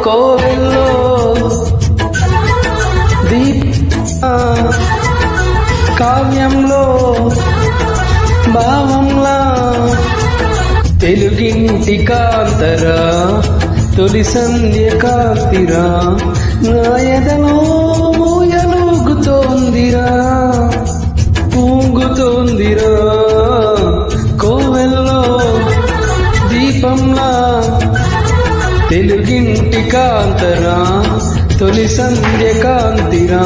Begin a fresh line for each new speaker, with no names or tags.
కోవెల్లో కావ్యంలో భావంలా తెలుగింటి కాంతరా తొలి సంధ్య కాంతిరా నాయదలో ఊయలుగుతోందిరా ఊగుతోందిరా కోవెల్లో దీపంలా తెలుగింటి కాంతరా తొలి సంధ్య కాంతిరా